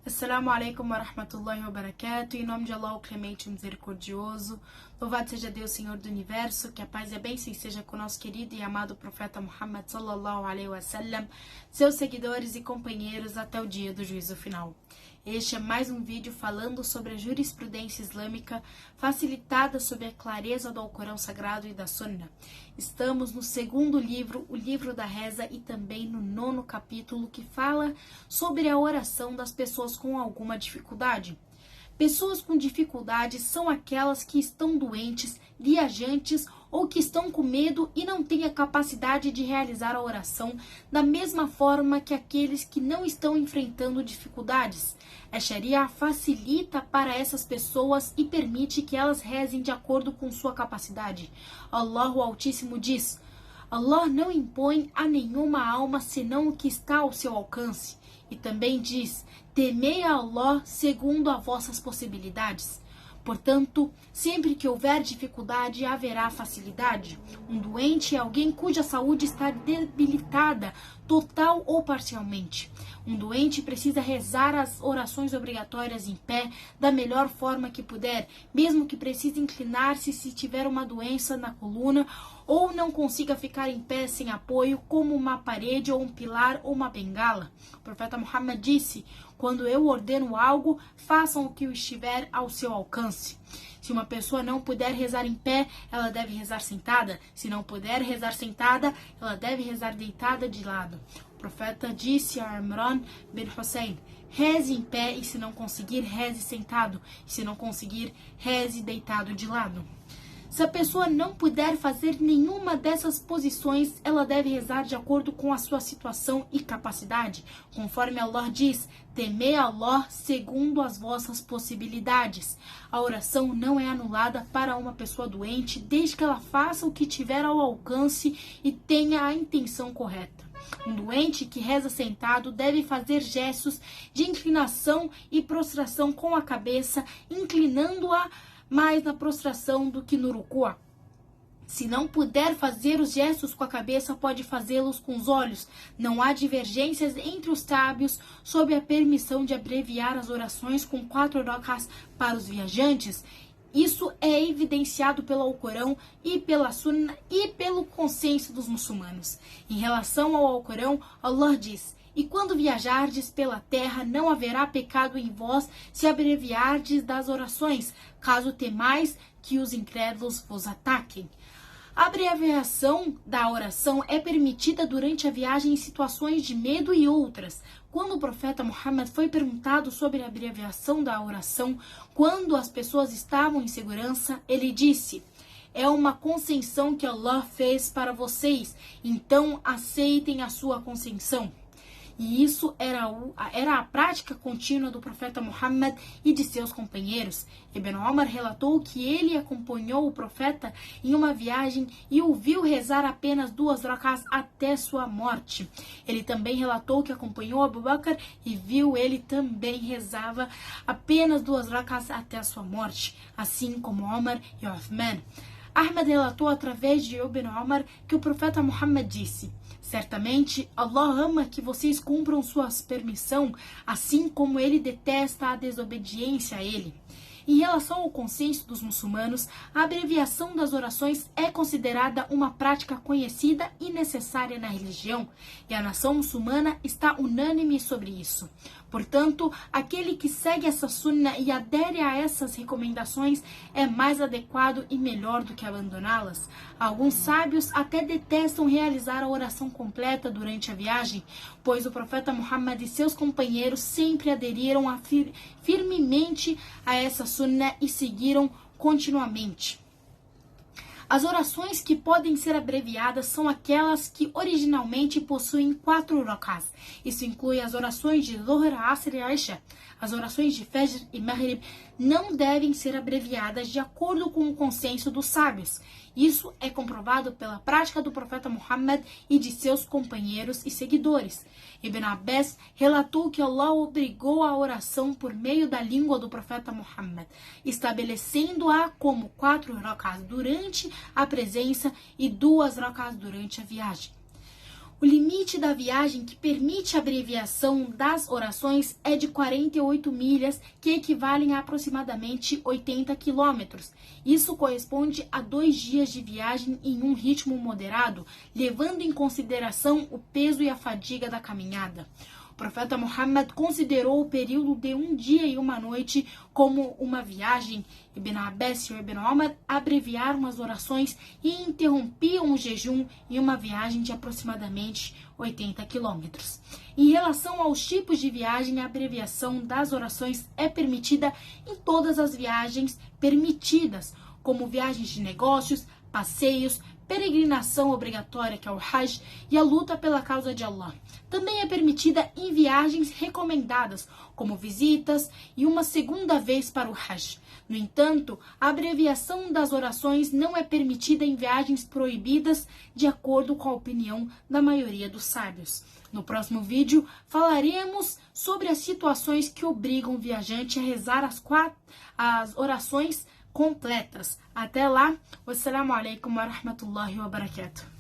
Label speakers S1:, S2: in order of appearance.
S1: Assalamu alaikum wa rahmatullahi wa barakatuh. Em nome de Allah, o clemente e misericordioso. Louvado seja Deus, Senhor do Universo. Que a paz e a bênção seja com o nosso querido e amado profeta Muhammad sallallahu alaihi wasallam, seus seguidores e companheiros até o dia do juízo final. Este é mais um vídeo falando sobre a jurisprudência islâmica facilitada sob a clareza do Alcorão Sagrado e da Sunna. Estamos no segundo livro, o livro da reza, e também no 9º capítulo, que fala sobre a oração das pessoas com alguma dificuldade. Pessoas com dificuldade são aquelas que estão doentes, viajantes ou que estão com medo e não têm a capacidade de realizar a oração da mesma forma que aqueles que não estão enfrentando dificuldades. A Sharia facilita para essas pessoas e permite que elas rezem de acordo com sua capacidade. Allah, o Altíssimo, diz: Allah não impõe a nenhuma alma senão o que está ao seu alcance. E também diz: temei a Allah segundo as vossas possibilidades. Portanto, sempre que houver dificuldade, haverá facilidade. Um doente é alguém cuja saúde está debilitada, total ou parcialmente. Um doente precisa rezar as orações obrigatórias em pé, da melhor forma que puder, mesmo que precise inclinar-se se tiver uma doença na coluna, ou não consiga ficar em pé sem apoio, como uma parede ou um pilar ou uma bengala. O profeta Muhammad disse: quando eu ordeno algo, façam o que estiver ao seu alcance. Se uma pessoa não puder rezar em pé, ela deve rezar sentada. Se não puder rezar sentada, ela deve rezar deitada de lado. O profeta disse a Imran bin Hussein: reze em pé, e se não conseguir, reze sentado. E se não conseguir, reze deitado de lado. Se a pessoa não puder fazer nenhuma dessas posições, ela deve rezar de acordo com a sua situação e capacidade. Conforme Allah diz: temei a Allah segundo as vossas possibilidades. A oração não é anulada para uma pessoa doente, desde que ela faça o que tiver ao alcance e tenha a intenção correta. Um doente que reza sentado deve fazer gestos de inclinação e prostração com a cabeça, inclinando-a mais na prostração do que no ruku'. Se não puder fazer os gestos com a cabeça, pode fazê-los com os olhos. Não há divergências entre os sábios sobre a permissão de abreviar as orações com 4 rak'ahs para os viajantes. Isso é evidenciado pelo Alcorão e pela Sunna e pelo consenso dos muçulmanos. Em relação ao Alcorão, Allah diz: e quando viajardes pela terra, não haverá pecado em vós se abreviardes das orações, caso temais que os incrédulos vos ataquem. A abreviação da oração é permitida durante a viagem em situações de medo e outras. Quando o profeta Muhammad foi perguntado sobre a abreviação da oração, quando as pessoas estavam em segurança, ele disse: é uma concessão que Allah fez para vocês, então aceitem a sua concessão. E isso era a prática contínua do profeta Muhammad e de seus companheiros. Ibn Omar relatou que ele acompanhou o profeta em uma viagem e o viu rezar apenas 2 rak'ahs até sua morte. Ele também relatou que acompanhou Abu Bakr e viu ele também rezava apenas 2 rak'ahs até a sua morte, assim como Omar e Uthman. Ahmad relatou através de Ibn Omar que o profeta Muhammad disse: certamente Allah ama que vocês cumpram sua permissão, assim como ele detesta a desobediência a ele. Em relação ao consenso dos muçulmanos, a abreviação das orações é considerada uma prática conhecida e necessária na religião, e a nação muçulmana está unânime sobre isso. Portanto, aquele que segue essa sunna e adere a essas recomendações é mais adequado e melhor do que abandoná-las. Alguns sábios até detestam realizar a oração completa durante a viagem, pois o profeta Muhammad e seus companheiros sempre aderiram firmemente a essa sunna e seguiram continuamente. As orações que podem ser abreviadas são aquelas que originalmente possuem 4 rak'ahs. Isso inclui as orações de Dhuhr, Asr e Isha. As orações de Fajr e Maghrib não devem ser abreviadas de acordo com o consenso dos sábios. Isso é comprovado pela prática do profeta Muhammad e de seus companheiros e seguidores. Ibn Abbas relatou que Allah obrigou a oração por meio da língua do profeta Muhammad, estabelecendo-a como 4 rak'ahs durante a presença e 2 rak'ahs durante a viagem. O limite da viagem que permite a abreviação das orações é de 48 milhas, que equivalem a aproximadamente 80 quilômetros. Isso corresponde a 2 dias de viagem em um ritmo moderado, levando em consideração o peso e a fadiga da caminhada. O profeta Muhammad considerou o período de 1 dia e 1 noite como uma viagem. Ibn Abbas e Ibn Omar abreviaram as orações e interrompiam o jejum em uma viagem de aproximadamente 80 quilômetros. Em relação aos tipos de viagem, a abreviação das orações é permitida em todas as viagens permitidas, como viagens de negócios, passeios, peregrinação obrigatória, que é o Hajj, e a luta pela causa de Allah. Também é permitida em viagens recomendadas, como visitas e uma segunda vez para o Hajj. No entanto, a abreviação das orações não é permitida em viagens proibidas, de acordo com a opinião da maioria dos sábios. No próximo vídeo, falaremos sobre as situações que obrigam o viajante a rezar as orações completas. Até lá, wassalamu alaikum wa rahmatullahi wa barakatuh.